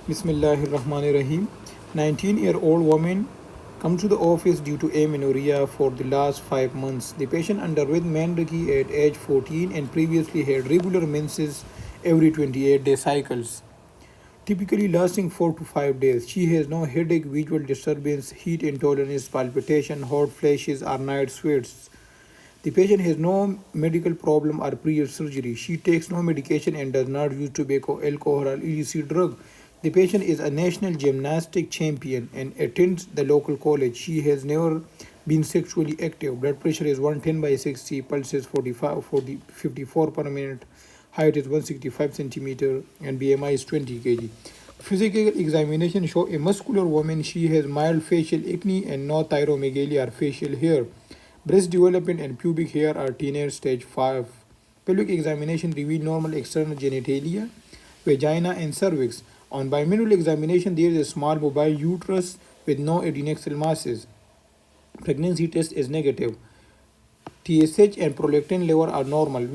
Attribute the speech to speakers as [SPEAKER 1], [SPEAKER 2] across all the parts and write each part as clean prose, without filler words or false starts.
[SPEAKER 1] Bismillahirrahmanirrahim. 19-year-old woman comes to the office due to amenorrhea for the last 5 months. The patient underwent menarche at age 14 and previously had regular menses every 28-day cycles, typically lasting 4 to 5 days. She has no headache, visual disturbance, heat intolerance, palpitation, hot flashes, or night sweats. The patient has no medical problem or prior surgery. She takes no medication and does not use tobacco, alcohol, or illicit drug. The patient is a national gymnastic champion and attends the local college. She has never been sexually active. Blood pressure is 110 by 60, pulse is 54 per minute, height is 165 centimeter, and BMI is 20 kg. Physical examination show a muscular woman. She has mild facial acne and no thyromegaly or facial hair. Breast development and pubic hair are teenage stage 5. Pelvic examination reveal normal external genitalia, vagina and cervix. On bimanual examination, there is a small mobile uterus with no adnexal masses. Pregnancy test is negative. TSH and prolactin level are normal.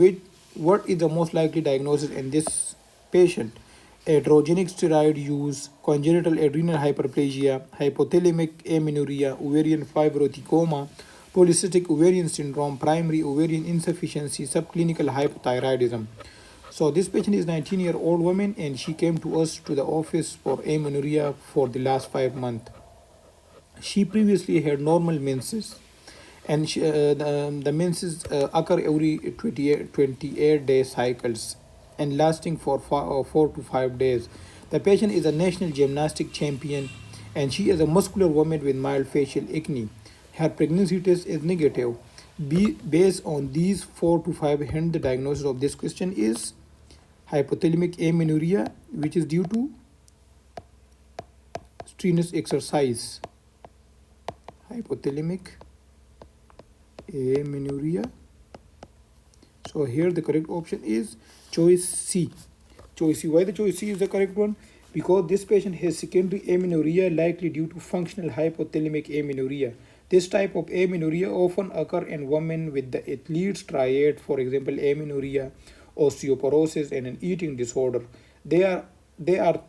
[SPEAKER 1] What is the most likely diagnosis in this patient? Androgenic steroid use, congenital adrenal hyperplasia, hypothalamic amenorrhea, ovarian fibroadenoma, polycystic ovarian syndrome, primary ovarian insufficiency, subclinical hypothyroidism. So this patient is 19-year-old woman and she came to us to the office for amenorrhea for the last 5 months. She previously had normal menses and the menses occur every 28-day cycles and lasting for 4 to 5 days. The patient is a national gymnastic champion and she is a muscular woman with mild facial acne. Her pregnancy test is negative. Based on these 4 to 5 hints, the diagnosis of this question is hypothalamic amenorrhea, which is due to strenuous exercise. Hypothalamic amenorrhea. So here the correct option is choice C. Choice C. Why the choice C is the correct one? Because this patient has secondary amenorrhea likely due to functional hypothalamic amenorrhea. This type of amenorrhea often occur in women with the athlete's triad, for example, amenorrhea, osteoporosis, and an eating disorder. They are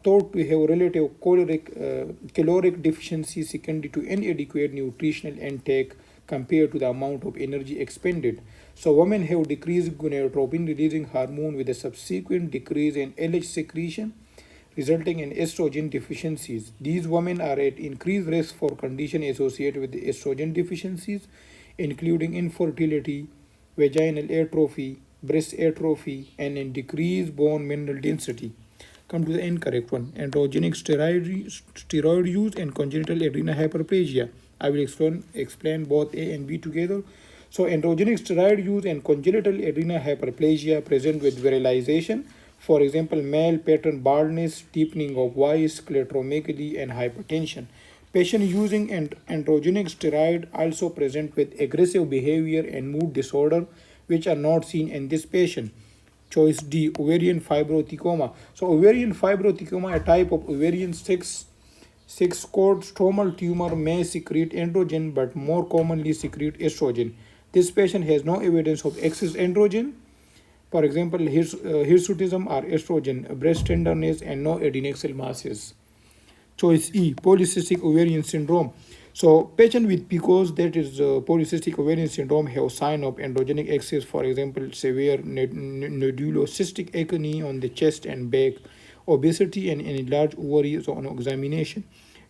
[SPEAKER 1] thought to have relative caloric deficiency secondary to inadequate nutritional intake compared to the amount of energy expended. So women have decreased gonadotropin releasing hormone with a subsequent decrease in LH secretion, resulting in estrogen deficiencies. These women are at increased risk for conditions associated with estrogen deficiencies, including infertility, vaginal atrophy, breast atrophy, and in decreased bone mineral density. Come to the incorrect one. Androgenic steroid use and congenital adrenal hyperplasia. I will explain both A and B together. So androgenic steroid use and congenital adrenal hyperplasia present with virilization. For example, male pattern baldness, deepening of voice, scleromegaly, and hypertension. Patient using androgenic steroid also present with aggressive behavior and mood disorder, which are not seen in this patient. Choice D, ovarian fibroadenoma. So ovarian fibroadenoma, a type of ovarian 6-cord stromal tumor, may secrete androgen but more commonly secrete estrogen. This patient has no evidence of excess androgen. For example, hirsutism or estrogen, breast tenderness, and no adnexal masses. Choice E, polycystic ovarian syndrome. So patient with PCOS, that is polycystic ovarian syndrome, have sign of androgenic excess, for example, severe nodulocystic acne on the chest and back, obesity, and enlarged ovaries on examination.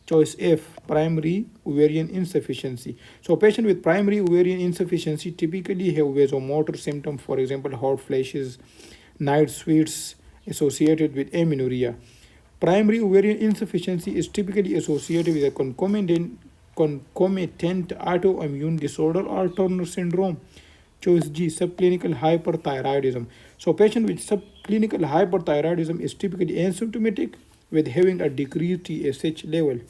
[SPEAKER 1] Choice F, primary ovarian insufficiency. So patient with primary ovarian insufficiency typically have vasomotor symptoms, for example, hot flashes, night sweats associated with amenorrhea. Primary ovarian insufficiency is typically associated with a concomitant autoimmune disorder or Turner syndrome. Choice G, subclinical hyperthyroidism. So patient with subclinical hyperthyroidism is typically asymptomatic with having a decreased TSH level.